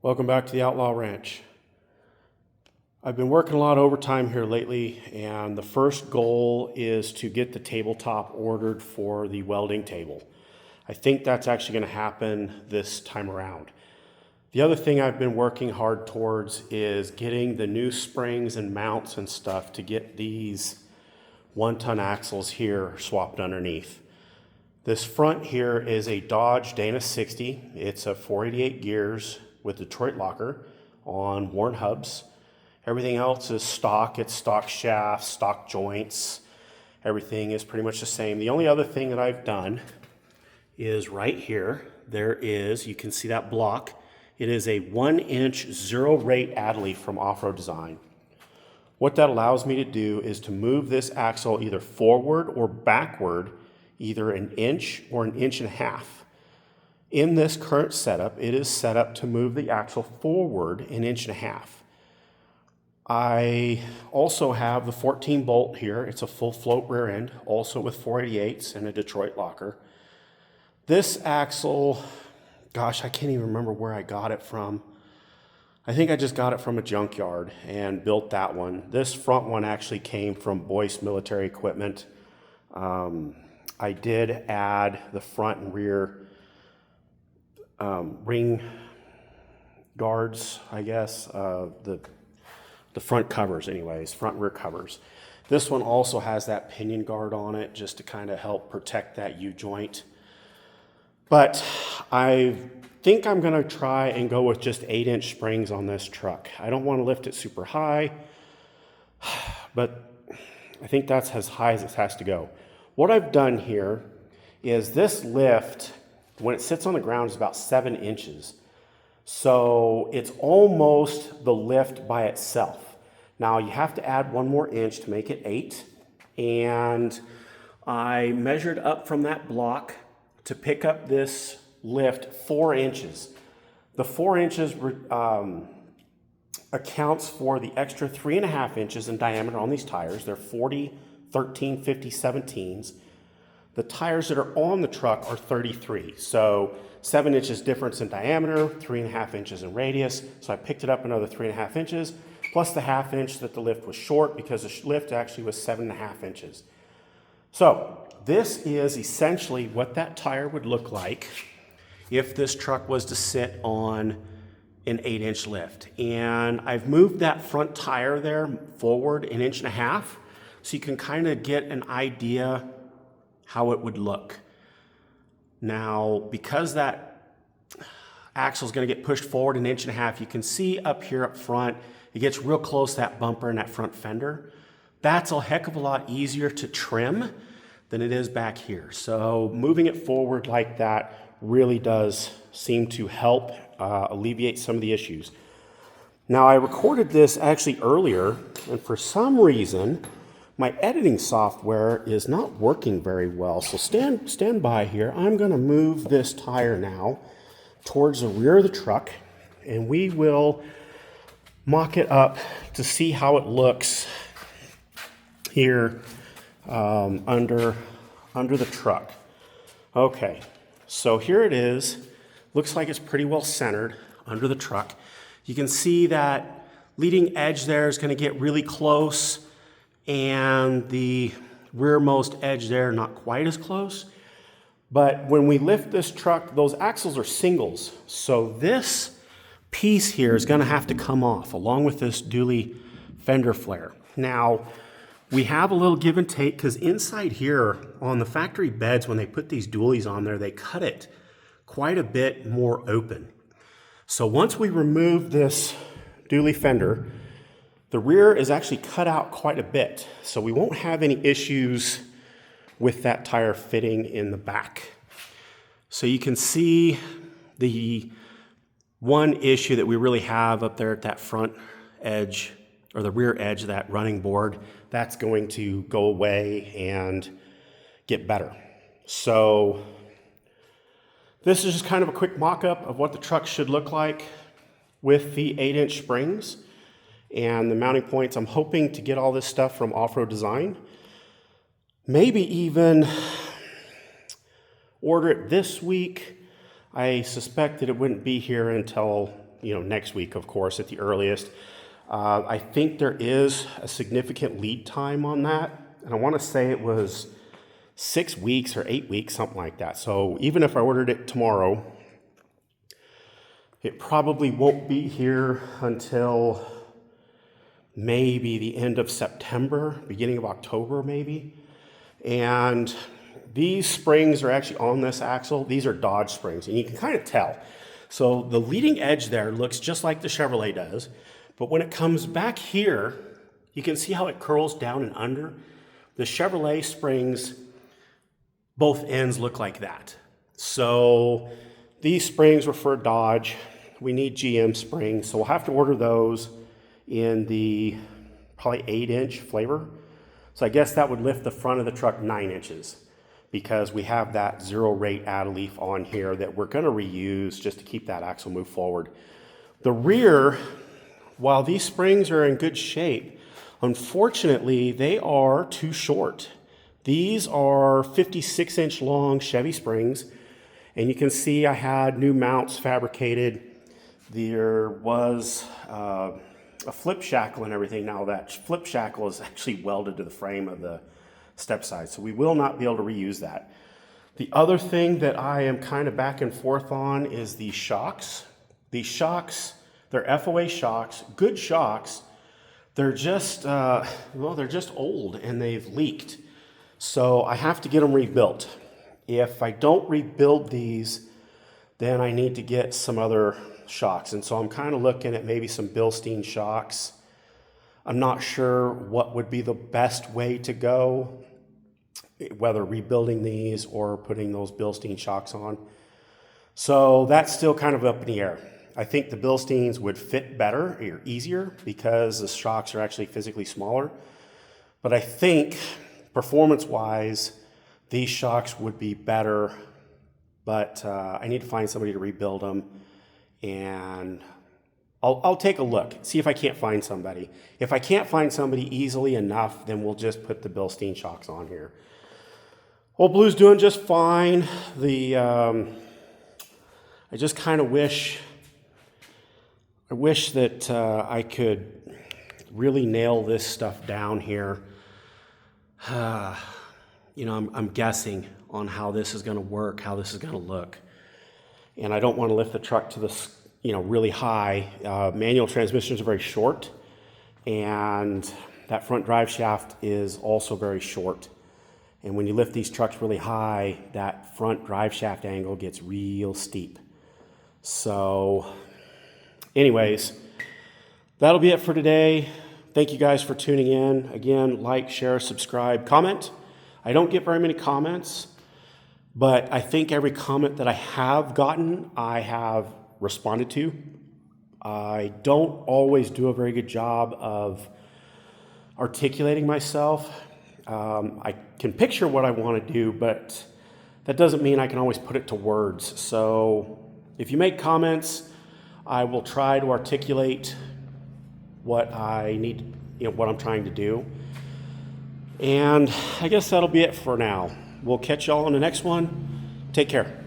Welcome back to the Outlaw Ranch. I've been working a lot of overtime here lately, and the first goal is to get the tabletop ordered for the welding table. I think that's actually going to happen this time around. The other thing I've been working hard towards is getting the new springs and mounts and stuff to get these 1-ton axles here swapped underneath. This front here is a Dodge Dana 60. It's a 488 gears with Detroit locker on worn hubs. Everything else is stock. It's stock shafts, stock joints. Everything is pretty much the same. The only other thing that I've done is right here. There is, you can see that block. It is a 1-inch zero rate Adderley from Off-Road Design. What that allows me to do is to move this axle either forward or backward, either an inch or an inch and a half. In this current setup, it is set up to move the axle forward an inch and a half. I also have the 14 bolt here. It's a full float rear end, also with 488s and a Detroit locker. This axle, gosh, I can't even remember where I got it from. I think I just got it from a junkyard and built that one. This front one actually came from Boyce Military Equipment. I did add the front and rear ring guards, I guess, the front covers anyways, front and rear covers. This one also has that pinion guard on it just to kind of help protect that U-joint. But I think I'm going to try and go with just 8-inch springs on this truck. I don't want to lift it super high, but I think that's as high as it has to go. What I've done here is this lift, when it sits on the ground, is about 7 inches. So it's almost the lift by itself. Now you have to add 1 more inch to make it 8. And I measured up from that block to pick up this lift 4 inches. The 4 inches accounts for the extra 3.5 inches in diameter on these tires. They're 40, 13, 50, 17s. The tires that are on the truck are 33. So 7 inches difference in diameter, 3.5 inches in radius. So I picked it up another 3.5 inches, plus the 1/2 inch that the lift was short because the lift actually was 7.5 inches. So this is essentially what that tire would look like if this truck was to sit on an 8-inch lift. And I've moved that front tire there forward 1.5 inches, so you can kind of get an idea how it would look. Now, because that axle is going to get pushed forward 1.5 inches, you can see up here up front, it gets real close to that bumper and that front fender. That's a heck of a lot easier to trim than it is back here. So moving it forward like that really does seem to help alleviate some of the issues. Now, I recorded this actually earlier, and for some reason, my editing software is not working very well. So stand by here. I'm going to move this tire now towards the rear of the truck, and we will mock it up to see how it looks here under the truck. Okay, so here it is. Looks like it's pretty well centered under the truck. You can see that leading edge there is going to get really close, and the rearmost edge there not quite as close. But when we lift this truck, those axles are singles. So this piece here is going to have to come off along with this dually fender flare. Now, we have a little give and take because inside here on the factory beds, when they put these dualies on there, they cut it quite a bit more open. So once we remove this dually fender, the rear is actually cut out quite a bit, so we won't have any issues with that tire fitting in the back. So you can see the one issue that we really have up there at that front edge, or the rear edge of that running board, that's going to go away and get better. So this is just kind of a quick mock-up of what the truck should look like with the 8-inch springs and the mounting points. I'm hoping to get all this stuff from Off-Road Design. Maybe even order it this week. I suspect that it wouldn't be here until next week, of course, at the earliest. I think there is a significant lead time on that, and I want to say it was 6 weeks or 8 weeks, something like that. So even if I ordered it tomorrow, it probably won't be here until maybe the end of September, beginning of October maybe. And these springs are actually on this axle. These are Dodge springs, and you can kind of tell. So the leading edge there looks just like the Chevrolet does, but when it comes back here, you can see how it curls down and under. The Chevrolet springs, both ends look like that. So these springs were for Dodge. We need GM springs, so we'll have to order those in the probably 8-inch flavor. So I guess that would lift the front of the truck 9 inches, because we have that zero rate add leaf on here that we're going to reuse just to keep that axle move forward. The rear, while these springs are in good shape, unfortunately they are too short. These are 56-inch long Chevy springs, and you can see I had new mounts fabricated. There was a flip shackle and everything. Now that flip shackle is actually welded to the frame of the step side, so we will not be able to reuse that. The other thing that I am kind of back and forth on is the shocks. These shocks, they're FOA shocks, good shocks. They're just, they're just old and they've leaked. So I have to get them rebuilt. If I don't rebuild these, then I need to get some other shocks. And so I'm kind of looking at maybe some Bilstein shocks. I'm not sure what would be the best way to go, whether rebuilding these or putting those Bilstein shocks on. So that's still kind of up in the air. I think the Bilsteins would fit better or easier because the shocks are actually physically smaller. But I think performance-wise, these shocks would be better, but I need to find somebody to rebuild them, and I'll take a look, see if I can't find somebody. If I can't find somebody easily enough, then we'll just put the Bilstein shocks on here. Old Blue's doing just fine. I just kind of wish that I could really nail this stuff down here. I'm guessing on how this is going to work, how this is going to look. And I don't want to lift the truck to this, really high. Manual transmissions are very short, and that front drive shaft is also very short. And when you lift these trucks really high, that front drive shaft angle gets real steep. So anyways, that'll be it for today. Thank you guys for tuning in. Again, like, share, subscribe, comment. I don't get very many comments, but I think every comment that I have gotten, I have responded to. I don't always do a very good job of articulating myself. I can picture what I want to do, but that doesn't mean I can always put it to words. So if you make comments, I will try to articulate what I need, what I'm trying to do. And I guess that'll be it for now. We'll catch y'all on the next one. Take care.